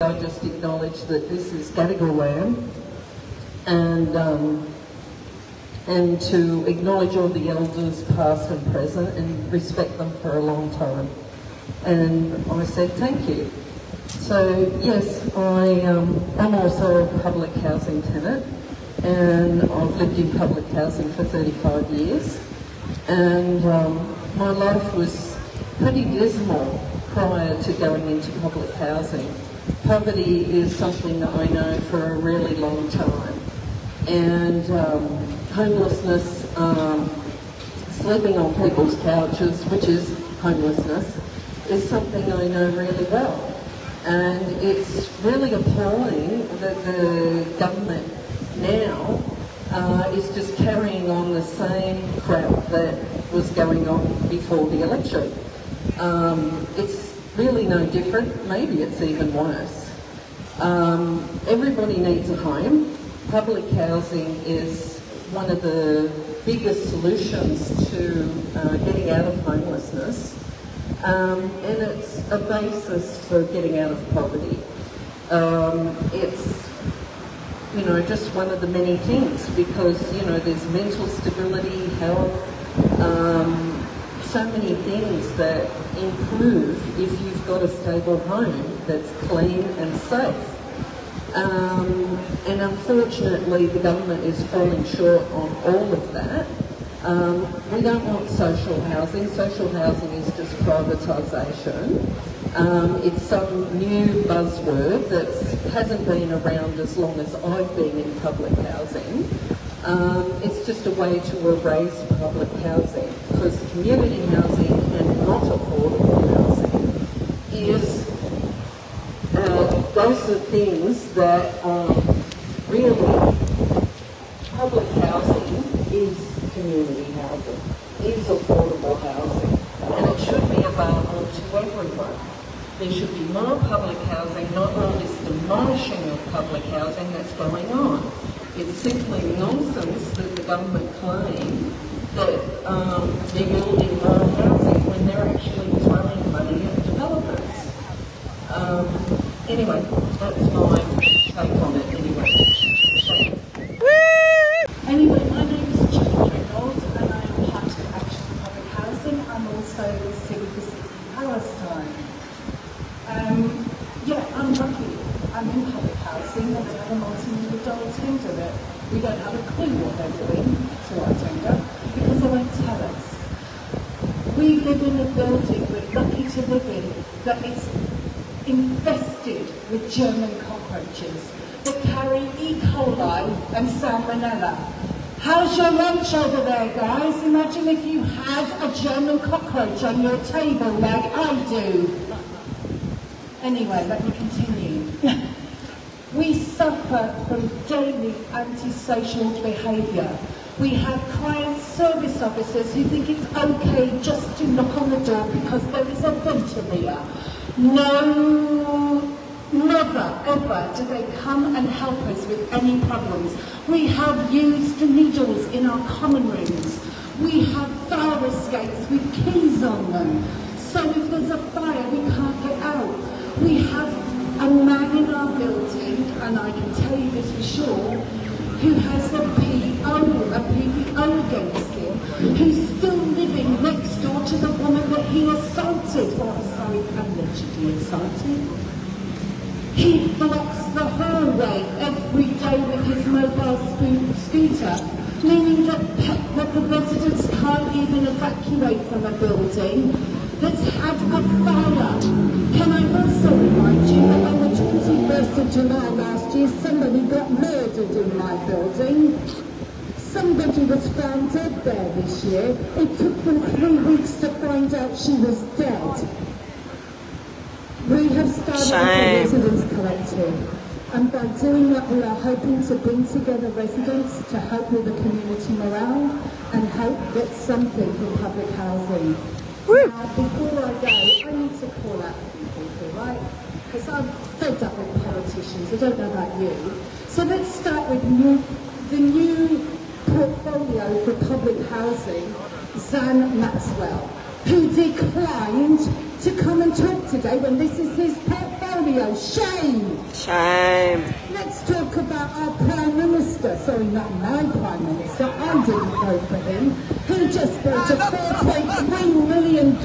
I just acknowledge that this is Gadigal land, and to acknowledge all the elders past and present and respect them for a long time. And I said thank you. So yes, I'm also a public housing tenant, and I've lived in public housing for 35 years, and my life was pretty dismal prior to going into public housing. Poverty is something that I know for a really long time, and homelessness, sleeping on people's couches, which is homelessness, is something I know really well. And it's really appalling that the government now is just carrying on the same crap that was going on before the election. It's really no different, maybe it's even worse. Everybody needs a home. Public housing is one of the biggest solutions to getting out of homelessness, and it's a basis for getting out of poverty. It's, you know, just one of the many things, because, you know, there's mental stability, health, so many things that improve if you've got a stable home that's clean and safe. And unfortunately the government is falling short on all of that. We don't want social housing. Social housing is just privatisation. It's some new buzzword that hasn't been around as long as I've been in public housing. It's just a way to erase public housing, because community housing and not affordable housing is, those are things that really, public housing is community housing, is affordable housing, and it should be available to everyone. There should be more public housing, not all this demolishing of public housing that's going on. It's simply nonsense that the government claim that they're building more housing when they're actually throwing money at developers. Anyway, that's my take on it anyway. Anyway, my name is Chuter, and I am part of Action for Public Housing. I'm also Civil for City Palestine. Yeah, I'm lucky. I'm in public housing, and I have a multi-million dollar tender that we don't have a clue what they're doing to our tender, because they won't tell us. We live in a building we're lucky to live in that is infested with German cockroaches that carry E. coli and salmonella. How's your lunch over there, guys? Imagine if you had a German cockroach on your table like I do. Anyway, let me continue. We suffer from daily antisocial behaviour. We have client service officers who think it's okay just to knock on the door because there is a ventilator. No, never, ever do they come and help us with any problems. We have used needles in our common rooms. We have fire escapes with keys on them. So if there's a fire, we can't get out. We have a man in our building, and I can tell you this for sure, who has a PVO against him, who's still living next door to the woman that he assaulted, or allegedly assaulted. He blocks the hallway every day with his mobile scooter, meaning that the residents can't even evacuate from a building that's had a fire. Can I also remind you that on the 21st of July last year, somebody got murdered in my building. Somebody was found dead there this year. It took them 3 weeks to find out she was dead. We have started a residents collective, and by doing that we are hoping to bring together residents to help with the community morale and help get something from public housing. Now, before I go, I need to call out a few people, right? Because I'm fed up with politicians, I don't know about you. So let's start with the new portfolio for public housing, Zan Maxwell, who declined to come and talk today when this is his portfolio. portfolio. Shame! Shame. Let's talk about our Prime Minister. Sorry, not my Prime Minister. I didn't vote for him. He just bought a $4.3 million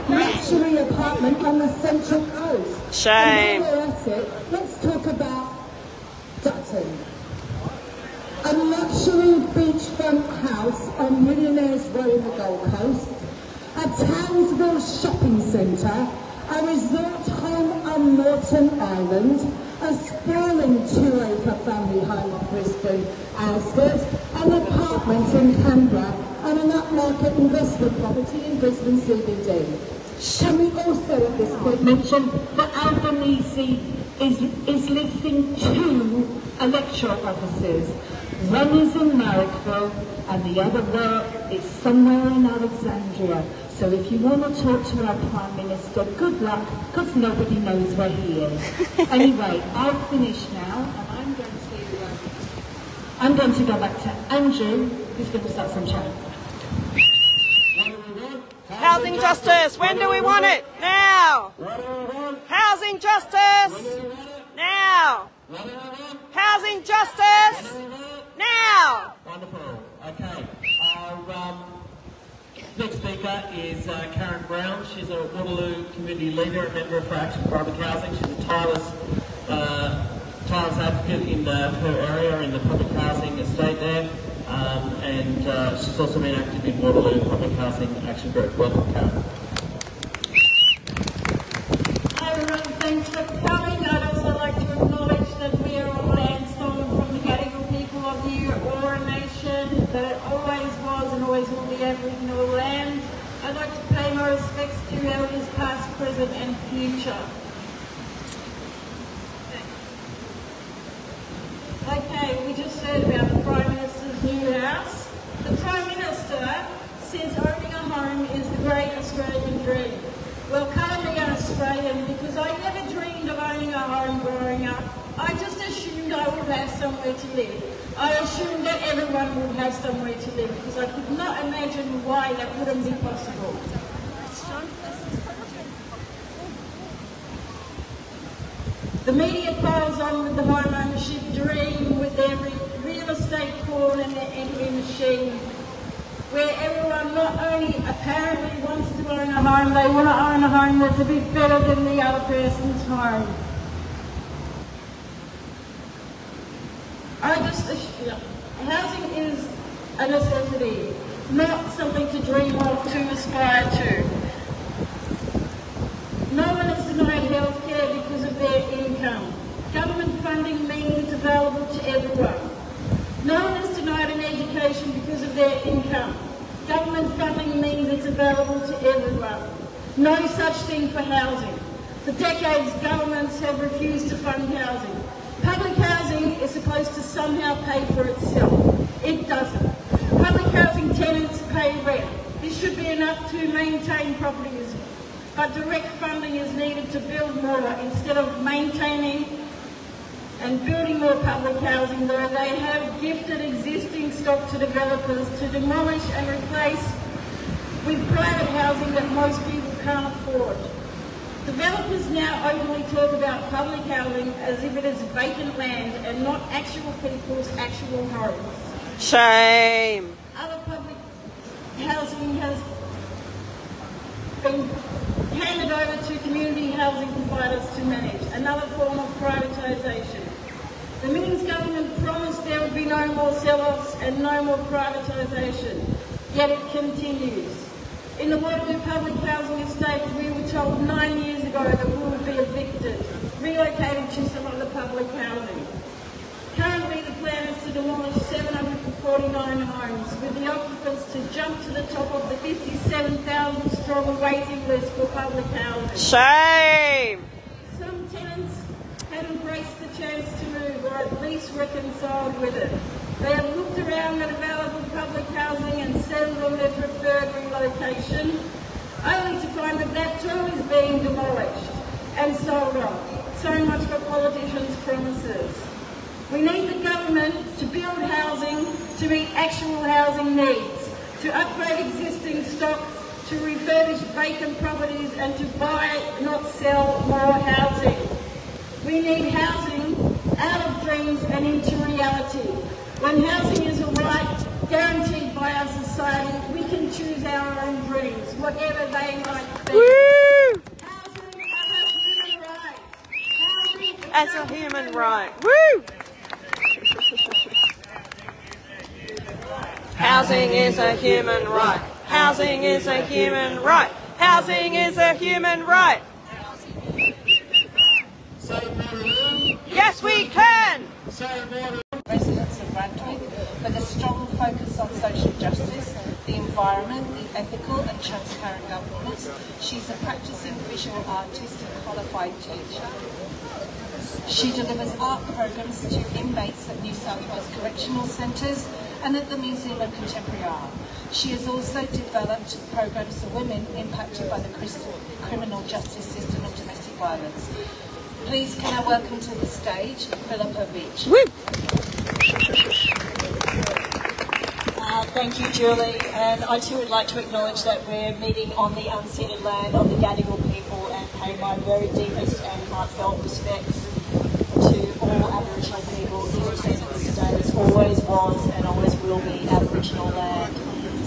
luxury apartment on the Central Coast. Shame. And while we're at it, let's talk about Dutton. A luxury beachfront house on Millionaires Row in the Gold Coast, a Townsville shopping centre, a resort home on Norton Island, a sprawling 2-acre family home on Brisbane outskirts, an apartment in Canberra, and an upmarket investment property in Brisbane CBD. Can we also at this point mention that Albanese is listing 2 electoral offices. One is in Marrickville and the other is somewhere in Alexandria. So if you want to talk to our Prime Minister, good luck, because nobody knows where he is. Anyway, I've finished now, and I'm going to go back to Andrew, who's going to start some chat. Housing justice. When do we want it? Now. Housing justice. Now. Housing justice. Now. Wonderful. Okay. Our next speaker is Karyn Brown. She's a Waterloo community leader, a member for Action for Public Housing. She's a tireless advocate in her area, in the public housing estate there. And she's also been active in Waterloo Public Housing Action Group. Welcome, Karyn. Hi everyone, thanks for coming. I'd also like to acknowledge that we are on land stolen from the Gadigal people of the Eora Nation, that it always was and always will be Aboriginal land. I'd like to pay my respects to elders past, present and future. Okay, we just heard about the Prime Minister's new house. The Prime Minister says owning a home is the great Australian dream. Well, currently an Australian, because I never dreamed of owning a home growing up. I just assumed I would have somewhere to live. I assumed that everyone would have somewhere to live, because I could not imagine why that wouldn't be possible. The media piles on with the home ownership dream, with their real estate porn and their envy machine, where everyone not only apparently wants to own a home, they want to own a home that's a bit better than the other person's home. Housing is a necessity, not something to dream of, to aspire to. No one is denied healthcare because of their income. Government funding means it's available to everyone. No one is denied an education because of their income. Government funding means it's available to everyone. No such thing for housing. For decades, governments have refused to fund housing. Public housing is supposed to somehow pay for itself. It doesn't. Public housing tenants pay rent. This should be enough to maintain properties, but direct funding is needed to build more instead of maintaining and building more public housing, where they have gifted existing stock to developers to demolish and replace with private housing that most people can't afford. Developers now openly talk about public housing as if it is vacant land and not actual people's actual homes. Shame. Other public housing has been handed over to community housing providers to manage, another form of privatisation. The Minnings government promised there would be no more sell-offs and no more privatisation, yet it continues. In the Waterloo public housing estate, we were told 9 years ago that we would be evicted, relocated to some other public housing. Currently, the plan is to demolish 749 homes, with the occupants to jump to the top of the 57,000 strong waiting list for public housing. Shame! Some tenants have embraced the chance to move, or at least reconciled with it. They have looked around at available public housing and settled on their preferred relocation, only to find that that too is being demolished and sold off. So much for politicians' promises. We need the government to build housing to meet actual housing needs, to upgrade existing stocks, to refurbish vacant properties and to buy, not sell more housing. We need housing out of dreams and into reality. When housing is a right guaranteed by our society, we can choose our own dreams, whatever they might be. Woo! Housing as a human right. Housing As a human right. Woo! Housing is a human right. Housing is a human right. Housing is a human right. Yes, we can. Residents of Brunswick with a strong focus on social justice, the environment, the ethical and transparent governance. She's a practicing visual artist and qualified teacher. She delivers art programs to inmates at New South Wales Correctional Centres and at the Museum of Contemporary Art. She has also developed programs for women impacted by the criminal justice system and domestic violence. Please can I welcome to the stage Phillipa Veitch. Thank you, Julie, and I too would like to acknowledge that we're meeting on the unceded land of the Gadigal people and pay my very deepest and heartfelt respects to all Aboriginal people in the state. It's always was and always will be Aboriginal land.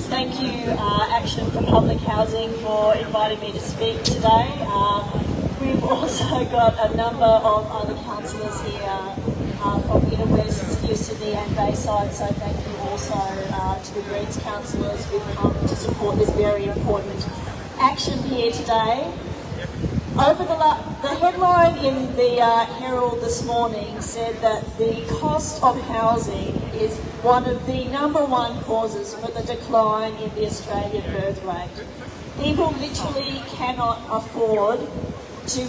Thank you, Action for Public Housing, for inviting me to speak today. We've also got a number of other councillors here from Inner West, New Sydney and Bayside, so thank you also to the Greens councillors who've come to support this very important action here today. Over the headline in the Herald this morning said that the cost of housing is one of the #1 causes for the decline in the Australian birth rate. People literally cannot afford to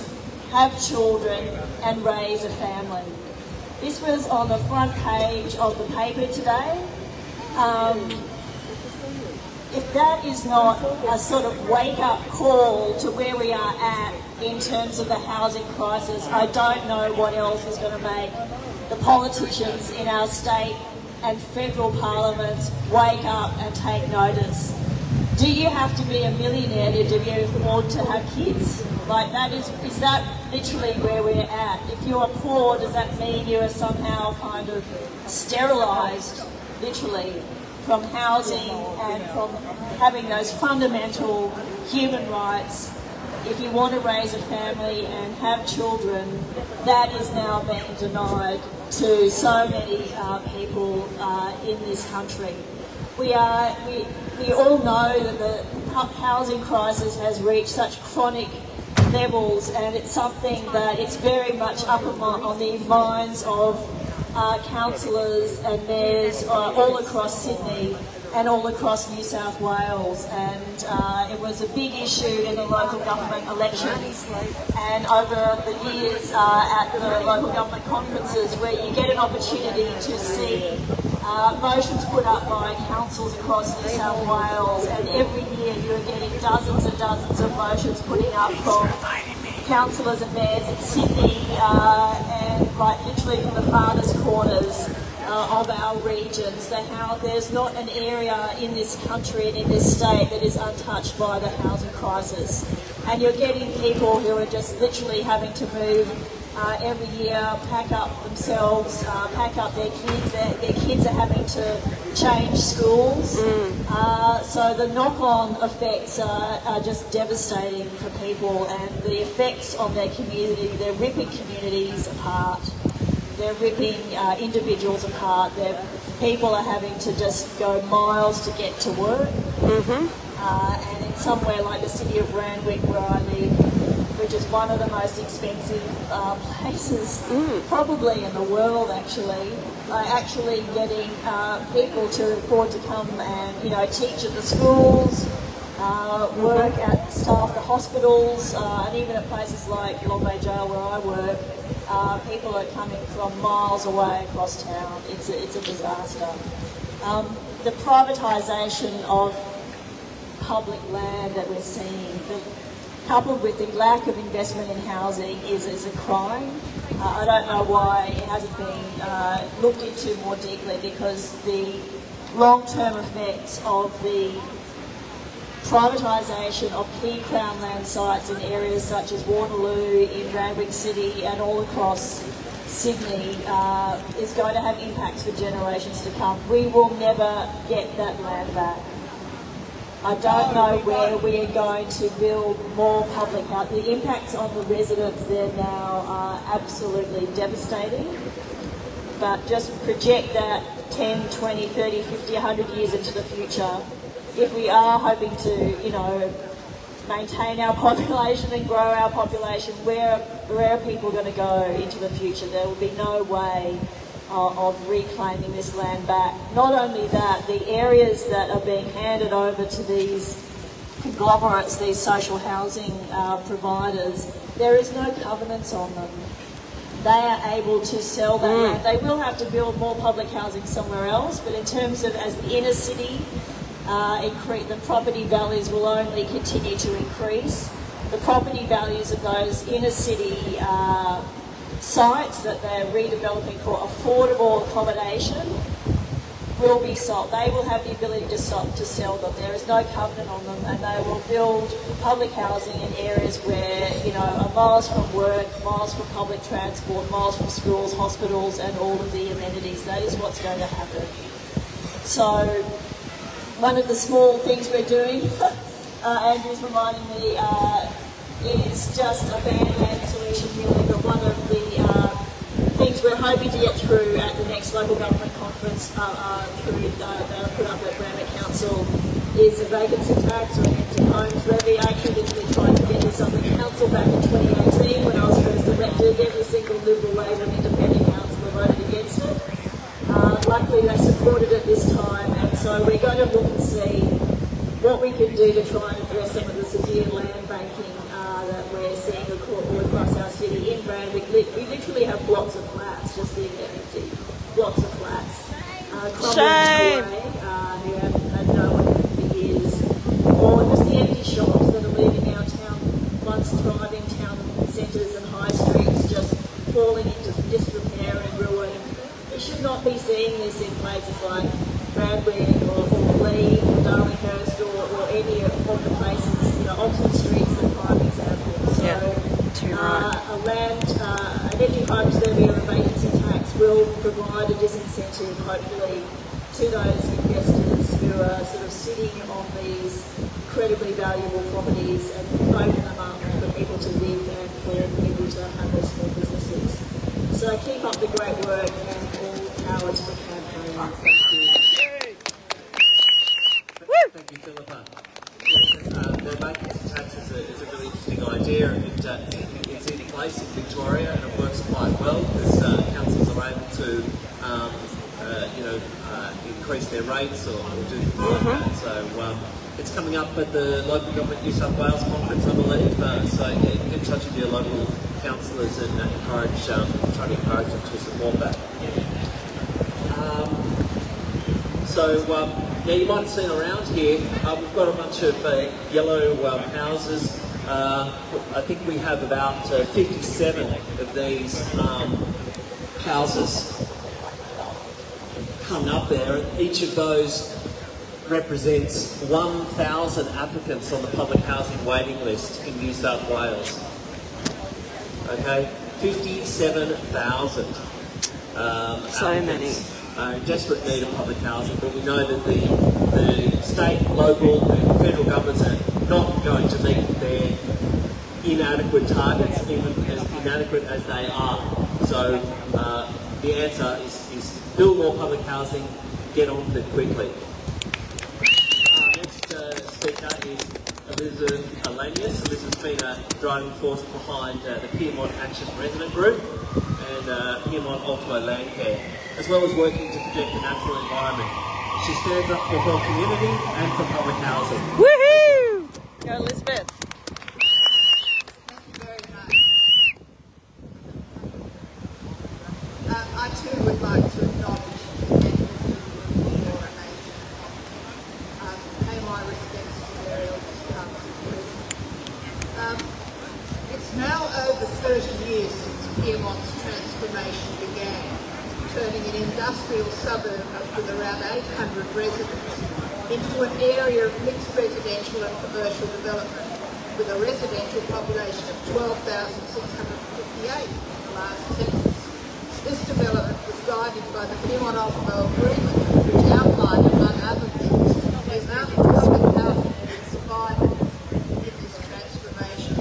have children and raise a family. This was on the front page of the paper today. If that is not a sort of wake-up call to where we are at in terms of the housing crisis, I don't know what else is going to make the politicians in our state and federal parliaments wake up and take notice. Do you have to be a millionaire to be able to afford to have kids? Like that is that literally where we're at? If you're poor, does that mean you are somehow kind of sterilised, literally, from housing and from having those fundamental human rights? If you want to raise a family and have children, that is now being denied to so many people in this country. We all know that the housing crisis has reached such chronic levels, and it's something that it's very much up on the minds of councillors and mayors all across Sydney and all across New South Wales, and it was a big issue in the local government elections and over the years at the local government conferences, where you get an opportunity to see motions put up by councils across New South Wales, and every year you're getting dozens and dozens of motions putting up from councillors and mayors in Sydney and like literally from the farthest corners of our regions, that how there's not an area in this country and in this state that is untouched by the housing crisis. And you're getting people who are just literally having to move every year, pack up themselves, pack up their kids. Their kids are having to change schools. So the knock-on effects are just devastating for people, and the effects on their community, they're ripping communities apart. They're ripping individuals apart. People are having to just go miles to get to work. And in somewhere like the city of Randwick, where I live, which is one of the most expensive places probably in the world, actually getting people to afford to come and teach at the schools, work at staff the hospitals, and even at places like Long Bay Jail where I work. People are coming from miles away across town. It's a disaster. The privatisation of public land that we're seeing, coupled with the lack of investment in housing, is a crime. I don't know why it hasn't been looked into more deeply, because the long-term effects of the privatisation of key Crown land sites in areas such as Waterloo, in Randwick City and all across Sydney is going to have impacts for generations to come. We will never get that land back. I don't know where we are going to build more public housing. The impacts on the residents there now are absolutely devastating. But just project that 10, 20, 30, 50, 100 years into the future. If we are hoping to, you know, maintain our population and grow our population, where are people going to go into the future? There will be no way of reclaiming this land back. Not only that, the areas that are being handed over to these conglomerates, these social housing providers, there is no covenants on them. They are able to sell that land. They will have to build more public housing somewhere else, but in terms of as the inner city, the property values will only continue to increase. The property values of those inner city sites that they're redeveloping for affordable accommodation will be sold. They will have the ability to sell them. There is no covenant on them, and they will build public housing in areas where, you know, are miles from work, miles from public transport, miles from schools, hospitals, and all of the amenities. That is what's going to happen. So, one of the small things we're doing, Andrew's reminding me, is just a band-aid solution really, but one of the things we're hoping to get through at the next local government conference through that put up at Randwick Council is a vacancy tax or an empty homes levy. I actually literally tried to get this on the council back in 2018 when I was first elected. Every single Liberal, Labor and Independent councillor voted against it. Luckily they supported it this time, and so we're going to look and see what we can do to try and address some of the severe land banking that we're seeing all across our city. In Randwick, we literally have blocks of flats just sitting there empty. Blocks of flats. Shame! Who haven't had no one for years. Or just the empty shops that are leaving our town, once thriving town centres and high streets, just falling into disrepair and ruin. We should not be seeing this in places like Randwick or Lee or Darlinghurst or any of the places, you know, Oxford Street's the prime example. So an empty homes levy or a vacancy tax will provide a disincentive, hopefully, to those investors who are sort of sitting on these incredibly valuable properties and open them up for people to live and for people to have their small businesses. So keep up the great work and all power to the campaign. Thank you. Thank you, Phillipa. The vacancy tax is a really interesting idea. It's in place in Victoria and it works quite well because councils are able to, increase their rates or do things like that. So it's coming up at the local government New South Wales conference, I believe. So get in touch with your local councillors and try to encourage them to support that. Yeah, you might have seen around here, we've got a bunch of yellow houses. I think we have about 57 of these houses hung up there, and each of those represents 1,000 applicants on the public housing waiting list in New South Wales. Okay, 57,000 so many. Are in desperate need of public housing, but we know that the state, local and federal governments are not going to meet their inadequate targets, even as inadequate as they are. So the answer is build more public housing, get on with it quickly. Our next speaker is Elenius. This has been a driving force behind the Piedmont Action Resident Group and Piedmont Ultimo Land Care, as well as working to protect the natural environment. She stands up for her community and for public housing. Woohoo! Go Elizabeth. Thank you very much. I too would like to acknowledge the coronation. Pay my respects to their elders past and present. It's now over 30 years since Piedmont's transformation began, turning an industrial suburb with around 800 residents into an area of mixed residential and commercial development with a residential population of 12,658 in the last census. This development was guided by the Piedmont-Ultimo Agreement, which outlined, among other things, the amount of public housing survived in this transformation.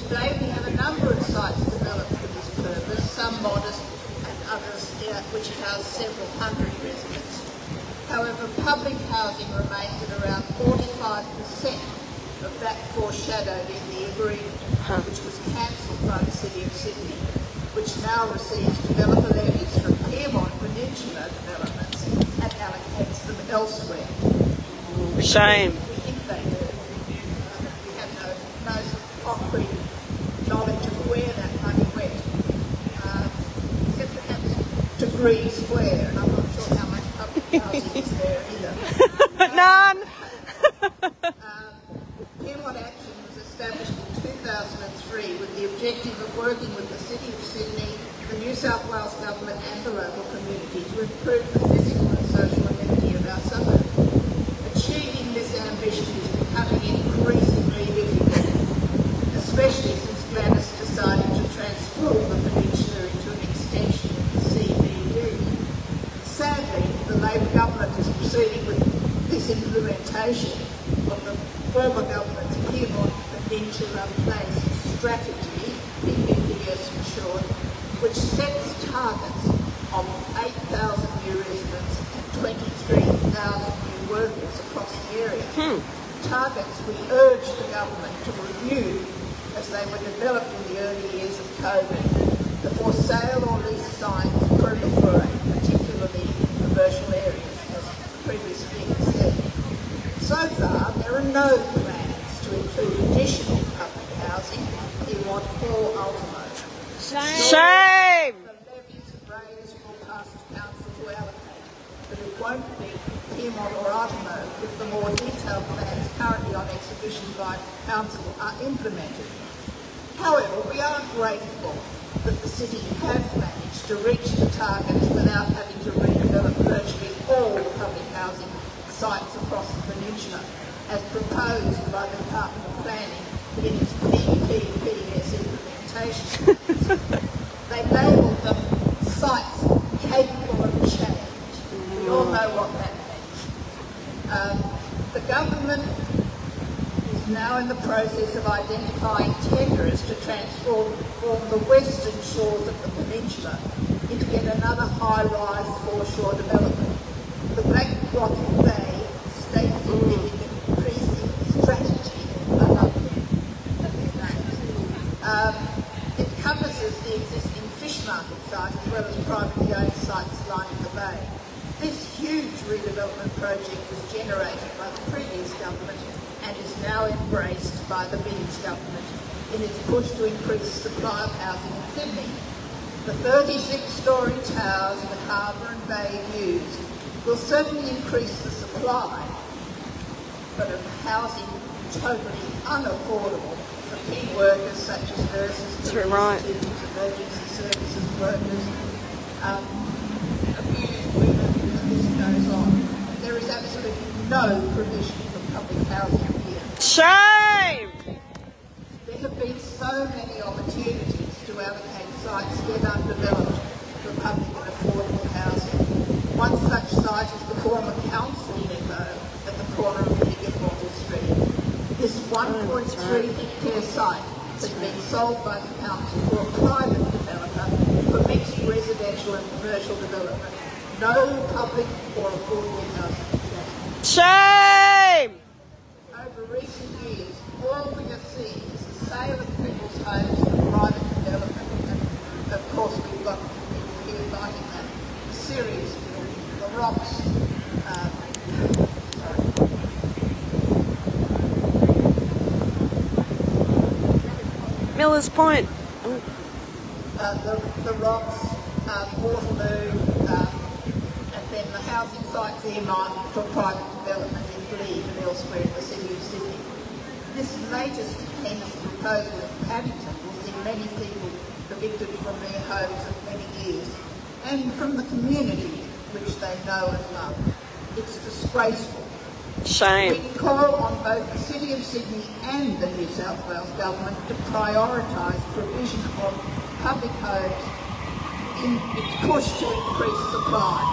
Today we have a number of sites developed for this purpose, some modest and others which house several hundred residents. However, public housing remains at around 45% of that foreshadowed in the agreement, which was cancelled by the City of Sydney, which now receives developer levies from Piedmont Peninsula developments and allocates them elsewhere. Shame. We think they do. We have no concrete knowledge of where that money went, except perhaps degrees where, and I'm not sure how much public housing is there either. None. Piedmont Action was established in 2003 with the objective of working with the City of Sydney, the New South Wales Government and the local community to improve the physical and social amenity of our suburb. Achieving this ambition is becoming increasingly difficult, especially since Gladys decided to transform the peninsula into an extension of the CBD. Sadly, the Labor government is proceeding with this implementation of the former government's Piedmont Peninsula Place strategy, PPPS for short, which sets targets of 8,000 new residents and 23,000 new workers across the area. Targets we urge the government to review as they were developed in the early years of COVID, the for sale or lease signs proliferate, particularly in commercial areas, as the previous speaker said. So far, there are no plans to include additional public housing in what or Ultimo. Shame! The levies raised will pass to council to allocate, but it won't be Piedmont or Ultimo if the more detailed plans currently on exhibition by council are implemented. However, we are grateful that the city has managed to reach the targets without having to redevelop virtually all the public housing sites across the peninsula, as proposed by the Department of Planning in its PPPS implementation. They labelled them sites capable of change. We all know what that means. The government is now in the process of identifying tenderers to transform the western shores of the peninsula into yet another high-rise foreshore development. The Black Rock Bay State Significant Precinct Strategy, I love that. It encompasses the existing fish market site as well as privately owned sites lining the bay. This huge redevelopment project was generated by the previous government and is now embraced by the Veitch government in its push to increase supply of housing in Sydney. The 36-storey towers with harbour and bay views will certainly increase the supply, but of housing totally unaffordable for key workers such as nurses, students, emergency services workers, abused women, and the list goes on. There is absolutely no provision for public housing here. Shame! There have been so many opportunities to allocate sites yet undeveloped for public and affordable housing. One such site is the former council depot at the corner of King and Water Street. This 1.3 hectare site has been sold by the council to a private developer for mixed residential and commercial development. No public or affordable housing. Shame! Over recent years, all we have seen is the sale of people's homes for private development, and of course we've got people here fighting that. The serious building, the rocks, Miller's Point. the rocks, Waterloo, and then the housing sites earmarked for private development in Glebe and elsewhere in the City of Sydney. This latest tenant's proposal in Paddington will see many people evicted from their homes of many years and from the community which they know and love. It's disgraceful Shame. We call on both the City of Sydney and the New South Wales Government to prioritise provision of public homes in its push to increase supply,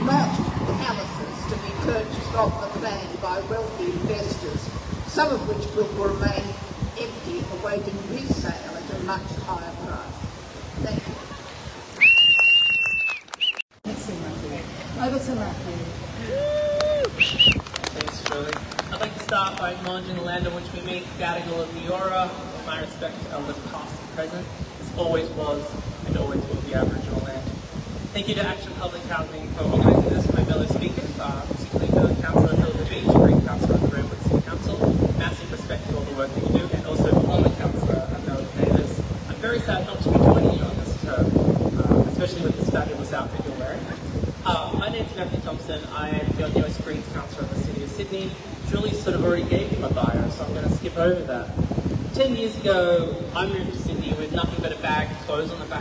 not palaces to be purchased off the plan by wealthy investors, some of which will remain empty, awaiting resale at a much higher price. Thank you. Over to Matthew. Thanks, Shirley. I'd like to start by acknowledging the land on which we meet, Gadigal of the Eora. My respect to elders past and present. This always was and always will be Aboriginal land. Thank you to Action Public Housing for organising this, my fellow speakers, particularly to Councillor Phillipa Veitch, Great Councillor of the Redwood City Council. Massive respect for all the work that you do, and also former Councillor Davis. I'm very sad not to be joining you on this term, especially with this fabulous outfit you're wearing. My name's Thompson. I am the Elenius Greens Councillor of the City of Sydney. Julie sort of already gave you my bio, so I'm going to skip over that. 10 years ago, I moved to Sydney with nothing but a bag of clothes on the back